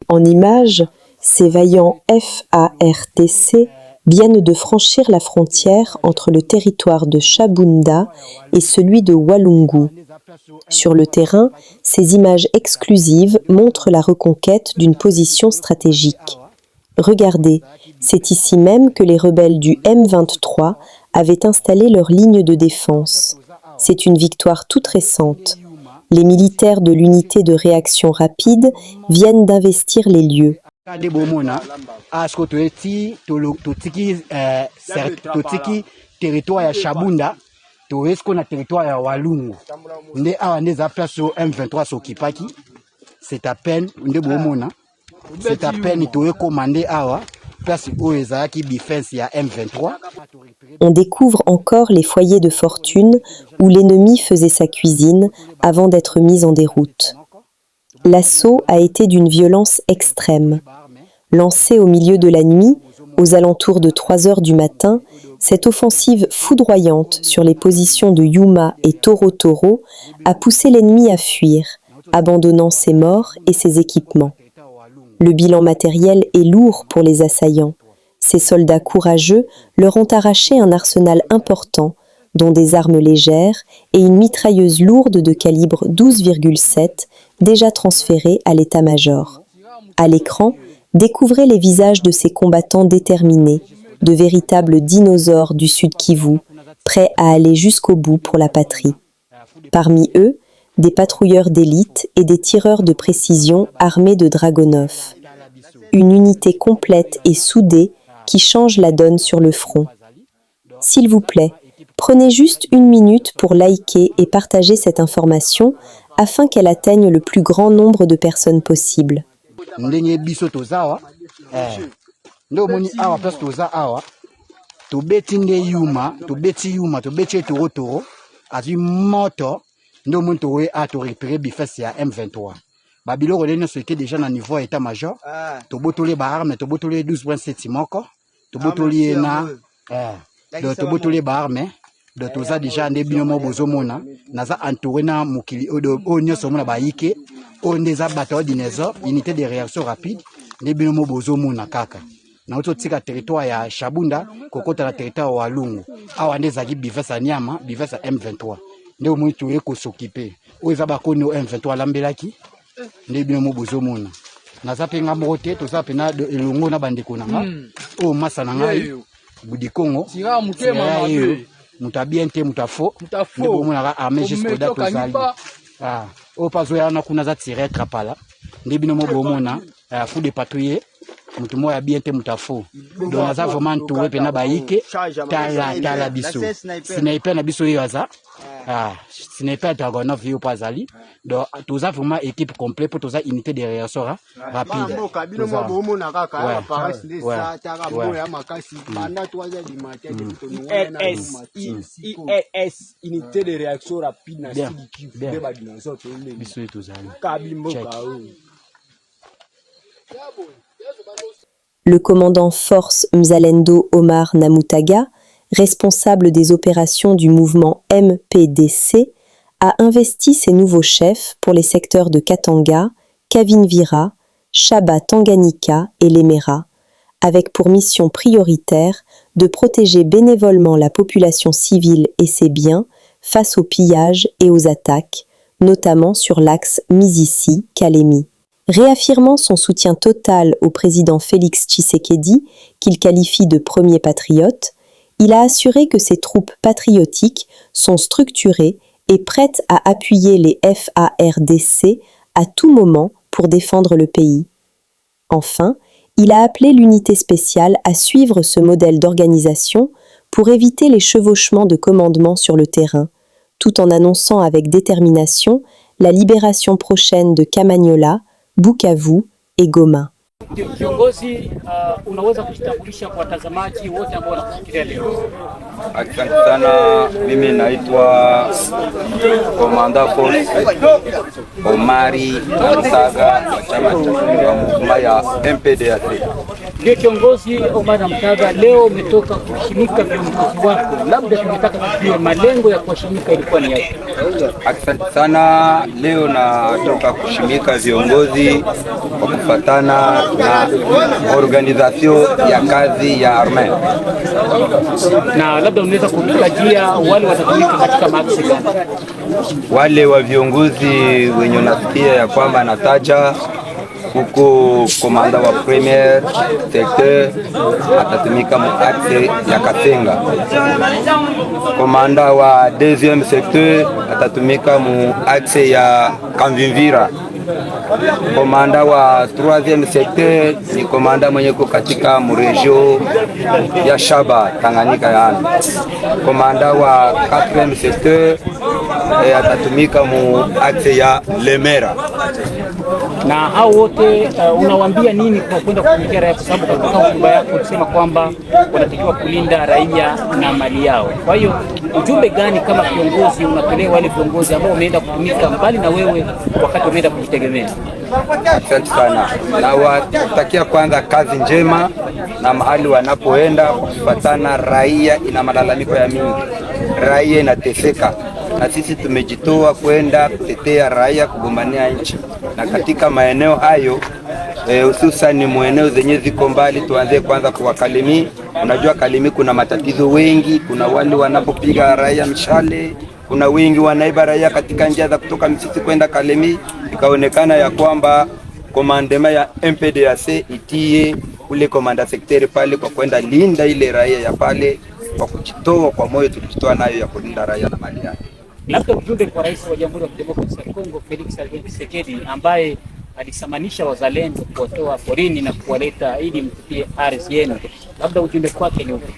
En images, ces vaillants FARDC viennent de franchir la frontière entre le territoire de Chabunda et celui de Walungu. Sur le terrain, ces images exclusives montrent la reconquête d'une position stratégique. Regardez, c'est ici même que les rebelles du M23 avaient installé leur ligne de défense. C'est une victoire toute récente. Les militaires de l'unité de réaction rapide viennent d'investir les lieux. C'est à peine commandé On découvre encore les foyers de fortune où l'ennemi faisait sa cuisine avant d'être mis en déroute. L'assaut a été d'une violence extrême. Lancée au milieu de la nuit, aux alentours de 3 heures du matin, cette offensive foudroyante sur les positions de Yuma et Toro Toro a poussé l'ennemi à fuir, abandonnant ses morts et ses équipements. Le bilan matériel est lourd pour les assaillants. Ces soldats courageux leur ont arraché un arsenal important, dont des armes légères et une mitrailleuse lourde de calibre 12,7 déjà transférée à l'état-major. À l'écran, découvrez les visages de ces combattants déterminés, de véritables dinosaures du Sud Kivu, prêts à aller jusqu'au bout pour la patrie. Parmi eux, des patrouilleurs d'élite et des tireurs de précision armés de Dragonov. Une unité complète et soudée qui change la donne sur le front. S'il vous plaît, prenez juste 1 minute pour liker et partager cette information afin qu'elle atteigne le plus grand nombre de personnes possible. Nous avons récupéré M23. Babylone René était déjà dans le niveau état-major. Tu as les armes, tu as les 12,7 moko. Tu as les armes. Tu as déjà des binomo bozomona. Naza entouré na mukili onyo somona baike. On des abatteurs d'inezo, unité de réaction rapide. Des binomo bozomona kaka. Na auto tika territoire ya Chabunda, kokota la territoire wa Walungu. Awa ndezaki bivesa nyama, bivesa M23. Nde omo tuwe ko s'occuper. O ezaba ko no M23 lambelaki. Nde bino mo bozomona. Naza penga mote to za pena elongo na bandeko nanga. O masa na ngai. Budi Kongo. Sira mutema mabe. Mutabiente mutafo. Nde bomona ka armée jusqu'au date to zali. Ah, o pazo ya na kuna za tirer trapala. Nde bino mo bomona fu de patrouiller. Mutumo ya bien te mutafo. Donc naza vraiment tuwe pena baike. Tala biso. Sniper na biso yaza. Ah, ce n'est pas Dragonov ou pas Ali. Donc, tous avons vraiment équipe complète pour tous les unités de réaction rapide. IRS, unité de réaction rapide. Le commandant force Mzalendo Omar Namutaga, responsable des opérations du mouvement MPDC, a investi ses nouveaux chefs pour les secteurs de Katanga, Kavimvira, Shaba Tanganyika et Lemera, avec pour mission prioritaire de protéger bénévolement la population civile et ses biens face aux pillages et aux attaques, notamment sur l'axe Mizisi-Kalemi. Réaffirmant son soutien total au président Félix Tshisekedi, qu'il qualifie de premier patriote, il a assuré que ses troupes patriotiques sont structurées et prêtes à appuyer les FARDC à tout moment pour défendre le pays. Enfin, il a appelé l'unité spéciale à suivre ce modèle d'organisation pour éviter les chevauchements de commandement sur le terrain, tout en annonçant avec détermination la libération prochaine de Kamanyola, Bukavu et Goma. Kiongozi, unaweza kujitambulisha kwa watazamaji wote ambao wanakufikiria leo? Asante sana, mimi naitwa Komanda Force Omari Namutaga wa chama cha movement ya MPDC. Ndio kiongozi Omar Namtaga, leo umetoka kushimika viongozi wako, labda tungetaka kujua malengo ya kuwashimika ilikuwa ni yapi? Asante sana. Leo natoka kushimika viongozi kwa kufatana na organization ya kazi ya arme, na labda unaweza kutajia wale watatumika katika maaksi gani? Wale wa viongozi wenye unasikia ya kwamba nataja huko, komanda wa premier secteur atatumika mu axe ya Kasenga, komanda wa deuxième secteur atatumika mu axe ya Kamvimvira, komanda wa troisième secteur ni komanda mwenye ko katika mregio ya Shaba Tanganyika, yani komanda wa 4e secteur atatumika mu axe ya Lemera. Na hao wote unawaambia nini kwa kwenda kutumikia raia, kwa sababu katika hotuba yako ulisema kwamba wanatakiwa kulinda raia na mali yao. Kwa hiyo ujumbe gani kama kiongozi unapeleka wale viongozi ambao wameenda kutumika mbali na wewe wakati wameenda kujitegemea? Asante sana. Na watakia kwanza kazi njema na mahali wanapoenda kufatana, raia ina malalamiko ya mingi, raia inateseka, na sisi tumejitoa kwenda kutetea raia, kugombania nchi. Na katika maeneo hayo hususan ni maeneo zenye ziko mbali, tuanze kwanza kwa Kalemi. Unajua Kalemi kuna matatizo wengi, kuna wale wanapopiga raia mshale, kuna wengi wanaiba raia katika njia za kutoka Misisi kwenda Kalemi. Ikaonekana ya kwamba komandema ya MPDAC itie ule komanda sekteri pale kwa kwenda linda ile raia ya pale, kwa kujitoa kwa moyo tulijitoa nayo ya kulinda raia na mali yake. Labda ujumbe kwa Rais wa Jamhuri ya Kidemokrasia ya Kongo Felix Antoine Tshisekedi, ambaye alisamanisha wazalendo kuwatoa porini na kuwaleta ili mtupie ardhi yenu, labda ujumbe kwake ni upi?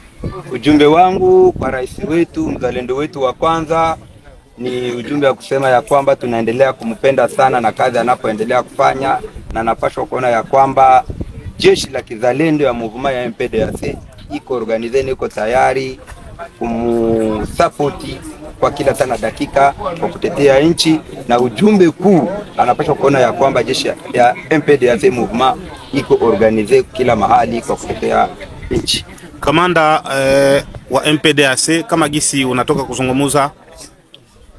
Ujumbe wangu kwa rais wetu, mzalendo wetu wa kwanza, ni ujumbe wa kusema ya kwamba tunaendelea kumpenda sana na kazi anapoendelea kufanya, na napashwa kuona ya kwamba jeshi la kizalendo ya movement ya MPDAC iko organizeni, iko tayari kumusapoti kwa kila sana dakika kwa kutetea nchi. Na ujumbe kuu anapaswa kuona ya kwamba jeshi ya MPDAC movement iko organize kila mahali kwa kutetea nchi. Kamanda wa MPDAC, kama gisi unatoka kuzungumuza,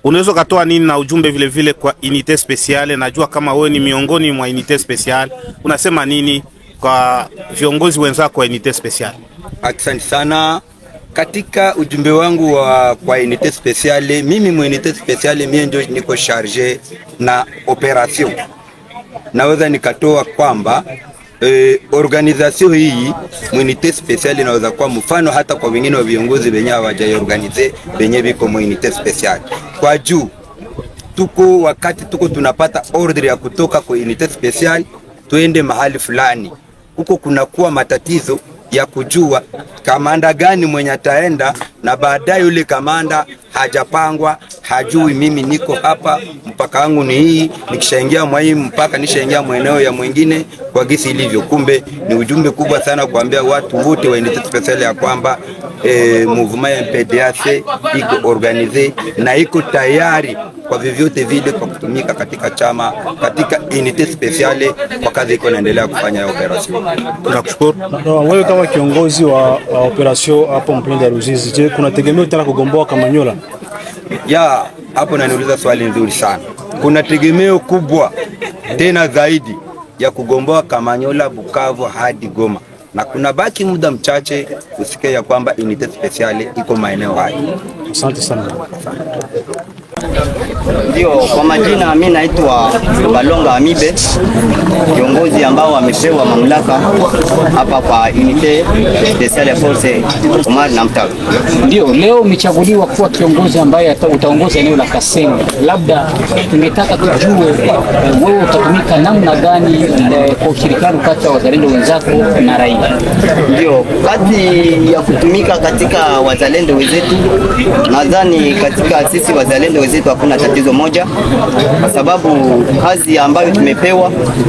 unaweza katoa nini na ujumbe vile vile kwa unité spéciale? Najua kama wewe ni miongoni mwa unité spéciale, unasema nini kwa viongozi wenzako wa unité spéciale? Asante sana. Katika ujumbe wangu kwa unité spéciale, mimi mu unité spéciale mimi ndio niko chargé na operation. Naweza nikatoa kwamba organisation hii unité spéciale inaweza kuwa mfano hata kwa wengine wa viongozi wenye hawajaorganize wenye biko unité spéciale. Kwa juu wakati tuko tunapata order ya kutoka kwa unité spéciale tuende mahali fulani, huko kunakuwa matatizo ya kujua kamanda gani mwenye ataenda, na baadaye yule kamanda hajapangwa, hajui mimi niko hapa, mpaka wangu ni hii, nikishaingia mwa hii mpaka nishaingia mweneo ya mwingine kwa gisi ilivyo. Kumbe ni ujumbe kubwa sana kuambia watu wote wa unité spéciale ya kwamba mouvement ya MPDAC iko organize na iko tayari kwa vyovyote vile kwa kutumika katika chama, katika unité spéciale kwa kazi iko naendelea kufanya operation. Tunakushukuru. Wewe kama kiongozi wa operation hapo mpenda Ruzizi, je, kuna tegemeo tena kugomboa Kamanyola? Ya, hapo naniuliza swali nzuri sana. Kuna tegemeo kubwa tena zaidi ya kugomboa Kamanyola, Bukavu hadi Goma, na kuna baki muda mchache usikie ya kwamba unité spéciale iko maeneo haya. Asante sana. Ndio, kwa majina mimi naitwa Balonga Amibe, kiongozi ambao wamepewa mamlaka hapa kwa unité spéciale ya force Omar Namtaga. Ndio, leo umechaguliwa kuwa kiongozi ambaye utaongoza eneo la Kasenga. Labda tungetaka tujue wewe utatumika namna gani kwa ushirikiano kati ya wazalendo wenzako na raia? Ndio, kati ya kutumika katika wazalendo wenzetu, nadhani katika sisi wazalendo zetu hakuna tatizo moja, kwa sababu kazi ambayo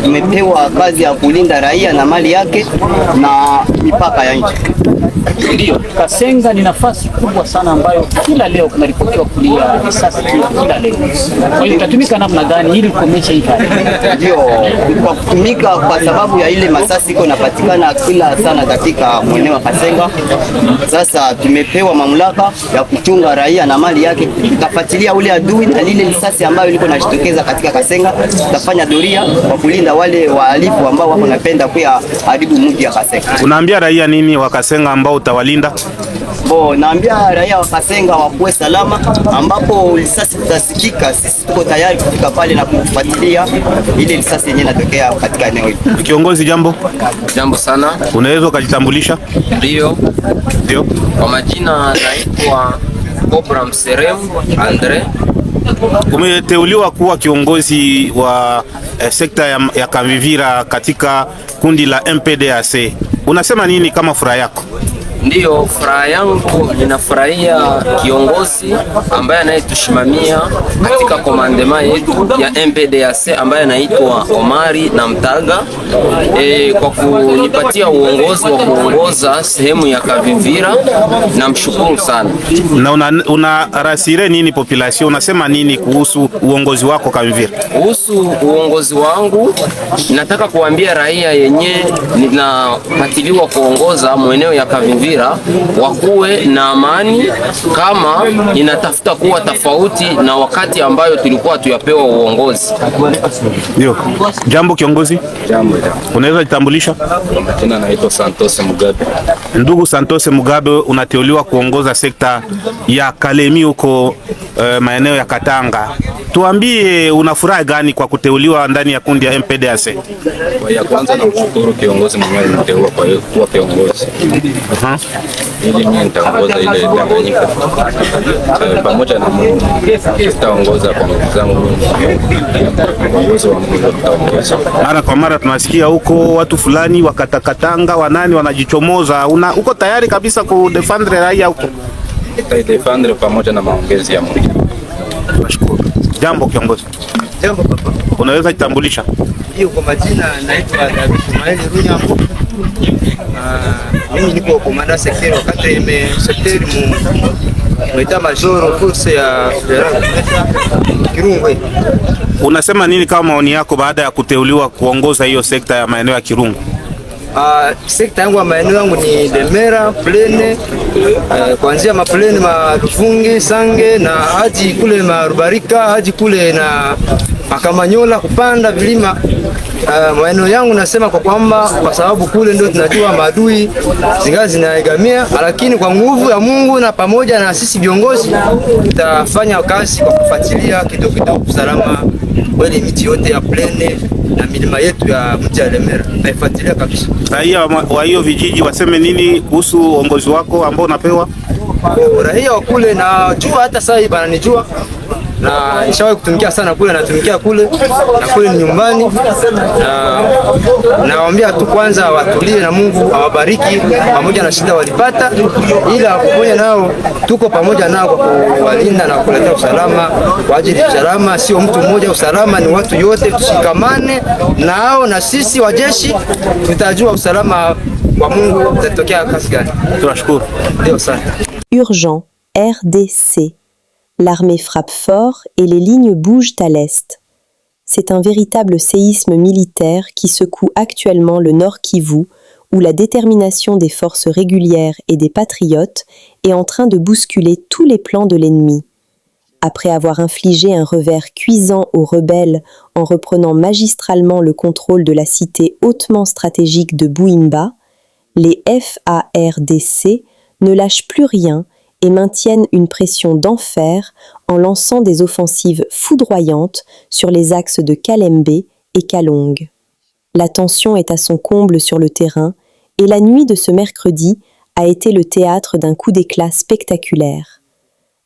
tumepewa kazi ya kulinda raia na mali yake na mipaka ya nchi. Ndio, Kasenga ni nafasi kubwa sana ambayo kila leo kunaripotiwa kulia risasi kila leo. Kwa hiyo itatumika namna gani ili kukomesha hii hali? Ndio, kwa kutumika kwa sababu ya ile masasi iko napatikana kila sana katika mweneo wa Kasenga. Sasa tumepewa mamlaka ya kuchunga raia na mali yake, tutafuatilia ule adui na lile risasi ambayo liko najitokeza katika Kasenga, tutafanya doria kwa kulinda wale wahalifu ambao wako napenda kuya haribu mji wa Kasenga. Unaambia raia nini wa Kasenga ambao utawalinda? Naambia raia wa Kasenga wakuwe salama, ambapo risasi tutasikika, sisi tuko tayari kufika pale na kufuatilia ile risasi yenyewe inatokea katika eneo hili. Kiongozi, jambo. Jambo sana. Unaweza ukajitambulisha? Ndio. Kwa majina naitwa Cobra Mserem Andre. Umeteuliwa kuwa kiongozi wa sekta ya Kavivira katika kundi la MPDAC. Unasema nini kama furaha yako? Ndiyo, furaha yangu, ninafurahia kiongozi ambaye anayetushimamia katika komandema yetu ya MPDAC ambaye anaitwa Omari na Mtaga, kwa kunipatia uongozi wa kuongoza sehemu ya Kavivira. Namshukuru sana. Na unarasire nini population? Unasema nini kuhusu uongozi wako Kavivira? Kuhusu uongozi wangu, nataka kuambia raia yenye ninapatiliwa kuongoza mweneo ya Kavivira wakuwe na amani, kama inatafuta kuwa tofauti na wakati ambayo tulikuwa tuyapewa uongozi. Ndio. Jambo kiongozi. Jambo. Unaweza jitambulisha? Jina naitwa Santos Mugabe. Ndugu Santos Mugabe, unateuliwa kuongoza sekta ya Kalemi huko maeneo ya Katanga. Tuambie, una furaha gani kwa kuteuliwa ndani ya kundi ya MPDAC? Ya kwanza namshukuru kiongozi mwenyewe aliteua kwa kuwa kiongozi. Ili mimi nitaongoza ile Tanganyika pamoja na Mungu. Nitaongoza kwa nguvu zangu, uongozi wa Mungu nitaongoza. Mara kwa mara tunasikia huko watu fulani wakatakatanga wanani wanajichomoza. Uko tayari kabisa kudefendre raia huko? Nitaidefendre pamoja na maongezi ya Mungu. Nashukuru. Jambo kiongozi. Jambo papa. Unaweza jitambulisha? Hiyo kwa majina naitwa David Ismail Runyambo. Mimi niko komanda sekteri wakati sekteri mwita majoro force ya Kirungwe. Unasema nini kama maoni yako baada ya kuteuliwa kuongoza hiyo sekta ya maeneo ya Kirungu? Sekta yangu ya maeneo yangu ni Demera, Plene, kuanzia maplene Marufungi, Sange na hadi kule Marubarika, hadi kule na Makamanyola kupanda vilima. Maeneo yangu nasema kwa sababu kule ndio tunajua maadui zingazi zinaegamia, lakini kwa nguvu ya Mungu na pamoja na sisi viongozi tutafanya kazi kwa kufuatilia kidogo usalama kweli miti yote ya Plene na milima yetu ya mji wa Lemera. Tutaifuatilia kabisa. Raia wa hiyo vijiji waseme nini kuhusu uongozi wako ambao unapewa? Raia wa kule na jua hata sasa hivi bananijua na nishawahi kutumikia sana kule, natumikia kule na kule ni nyumbani, na nawaambia tu kwanza watulie na Mungu awabariki pamoja na shida walipata, ila kuponya nao tuko pamoja nao kwa kuwalinda na kuleta usalama kwa ajili ya usalama. Sio mtu mmoja, usalama ni watu yote, tushikamane nao na sisi wajeshi tutajua usalama wa Mungu utatokea kazi gani. Tunashukuru. Ndio sana. Urgent, RDC. L'armée frappe fort et les lignes bougent à l'est. C'est un véritable séisme militaire qui secoue actuellement le Nord Kivu, où la détermination des forces régulières et des patriotes est en train de bousculer tous les plans de l'ennemi. Après avoir infligé un revers cuisant aux rebelles en reprenant magistralement le contrôle de la cité hautement stratégique de Bouimba, les FARDC ne lâchent plus rien et maintiennent une pression d'enfer en lançant des offensives foudroyantes sur les axes de Kalembe et Kalong. La tension est à son comble sur le terrain et la nuit de ce mercredi a été le théâtre d'un coup d'éclat spectaculaire.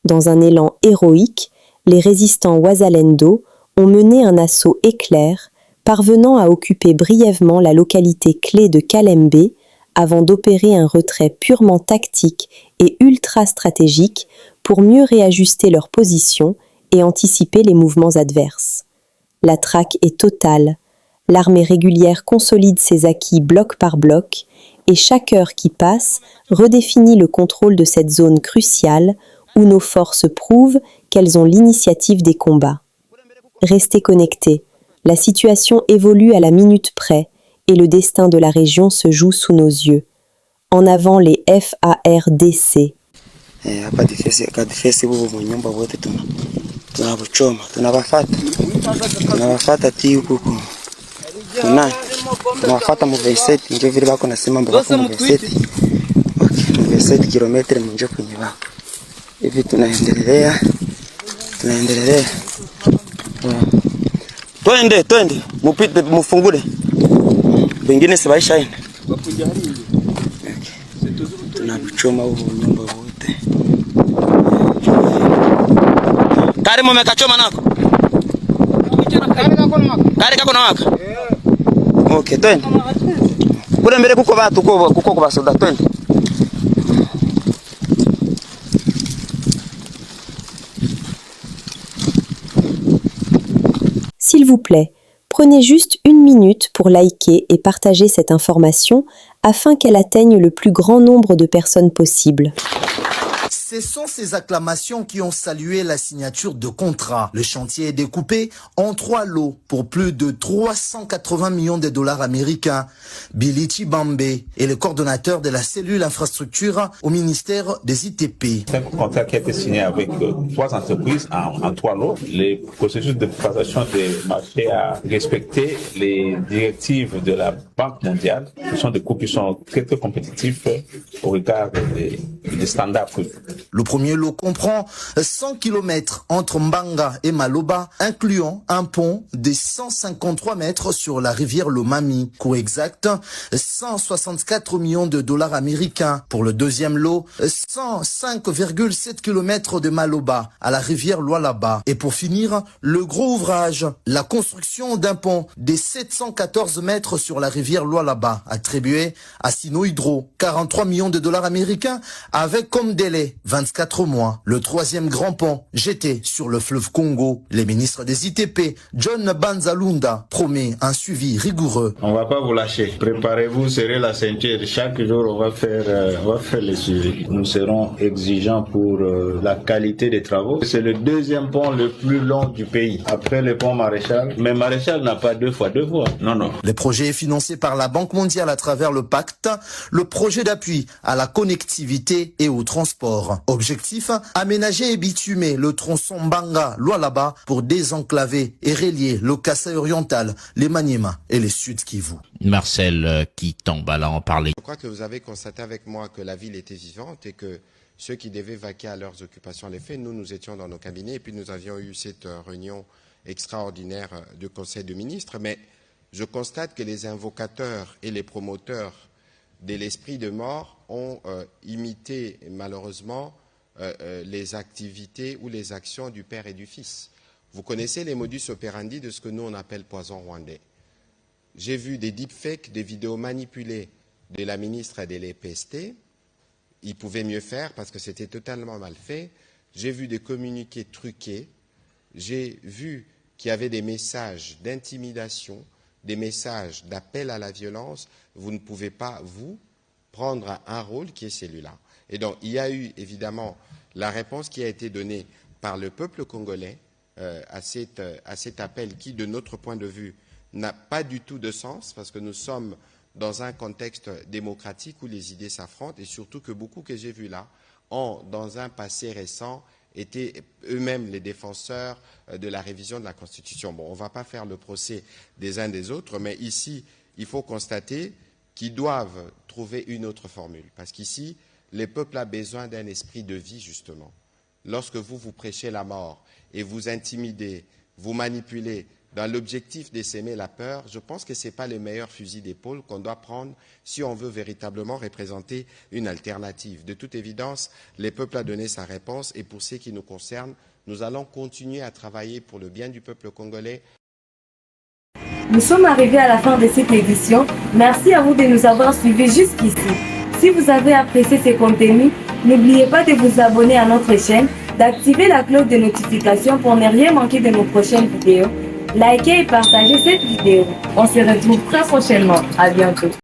Dans un élan héroïque, les résistants Wazalendo ont mené un assaut éclair, parvenant à occuper brièvement la localité clé de Kalembe avant d'opérer un retrait purement tactique et ultra stratégique pour mieux réajuster leur position et anticiper les mouvements adverses. La traque est totale. L'armée régulière consolide ses acquis bloc par bloc et chaque heure qui passe redéfinit le contrôle de cette zone cruciale où nos forces prouvent qu'elles ont l'initiative des combats. Restez connectés, la situation évolue à la minute près et le destin de la région se joue sous nos yeux. En avant les FARDC. Tunafata muveseti ndio vile bako nasema mbako muveseti 7 kilometri mnjo kwenye bako hivi tunaendelea twende mupite mufungule wengine sibaisha ende tunabuchoma huko nyumba wote kari mumekachoma nako kari kako na waka okay twende kule mbele kuko watu kuko basoda twende. S'il vous plaît, prenez juste 1 minute pour liker et partager cette information afin qu'elle atteigne le plus grand nombre de personnes possible. Ce sont ces acclamations qui ont salué la signature de contrat. Le chantier est découpé en 3 lots pour plus de 380 millions de dollars américains. Billy Chibambe est le coordonnateur de la cellule infrastructure au ministère des ITP. C'est un contrat qui a été signé avec 3 entreprises en 3 lots. Les processus de passation des marchés a respecté les directives de la Banque mondiale. Ce sont des coûts qui sont très compétitifs au regard des standards. Le premier lot comprend 100 km entre Mbanga et Maloba, incluant un pont de 153 mètres sur la rivière Lomami. Coût exact, 164 millions de dollars américains. Pour le deuxième lot, 105,7 km de Maloba à la rivière Lualaba. Et pour finir, le gros ouvrage, la construction d'un pont de 714 mètres sur la rivière Lualaba, attribué à Sino Hydro, 43 millions de dollars américains, avec comme délai 24 mois. Le troisième grand pont jeté sur le fleuve Congo. Les ministres des ITP, John Banzalunda, promet un suivi rigoureux. On va pas vous lâcher. Préparez-vous, serrez la ceinture. Chaque jour, on va faire le suivi. Nous serons exigeants pour la qualité des travaux. C'est le deuxième pont le plus long du pays, après le pont Maréchal. Mais Maréchal n'a pas 2 fois 2 voies. Non. Le projet est financé par la Banque mondiale à travers le pacte, le projet d'appui à la connectivité et au transport. Objectif, aménager et bitumer le tronçon Mbanga-Lualaba pour désenclaver et relier le Kasaï oriental, les Maniema et les Sud Kivu. Marcel qui tombe à en parler. Je crois que vous avez constaté avec moi que la ville était vivante et que ceux qui devaient vaquer à leurs occupations les faits, nous étions dans nos cabinets et puis nous avions eu cette réunion extraordinaire du Conseil de ministres. Mais je constate que les invocateurs et les promoteurs de l'esprit de mort ont imité malheureusement les activités ou les actions du père et du fils. Vous connaissez les modus operandi de ce que nous on appelle poison rwandais. J'ai vu des deepfakes, des vidéos manipulées de la ministre et de l'EPST. Ils pouvaient mieux faire parce que c'était totalement mal fait. J'ai vu des communiqués truqués. J'ai vu qu'il y avait des messages d'intimidation, des messages d'appel à la violence. Vous ne pouvez pas, vous, prendre un rôle qui est celui-là. Et donc, il y a eu évidemment la réponse qui a été donnée par le peuple congolais à cet appel qui, de notre point de vue, n'a pas du tout de sens parce que nous sommes dans un contexte démocratique où les idées s'affrontent et surtout que beaucoup que j'ai vus là ont, dans un passé récent, étaient eux-mêmes les défenseurs de la révision de la Constitution. Bon, on ne va pas faire le procès des uns des autres, mais ici, il faut constater qu'ils doivent trouver une autre formule. Parce qu'ici, le peuple a besoin d'un esprit de vie, justement. Lorsque vous prêchez la mort et vous intimidez, vous manipulez, dans l'objectif de s'aimer la peur, je pense que ce n'est pas le meilleur fusil d'épaule qu'on doit prendre si on veut véritablement représenter une alternative. De toute évidence, le peuple a donné sa réponse et pour ce qui nous concerne, nous allons continuer à travailler pour le bien du peuple congolais. Nous sommes arrivés à la fin de cette édition. Merci à vous de nous avoir suivis jusqu'ici. Si vous avez apprécié ces contenus, n'oubliez pas de vous abonner à notre chaîne d'activer la cloche de notification pour ne rien manquer de nos prochaines vidéos. Likez et partagez cette vidéo. On se retrouve très prochainement. À bientôt.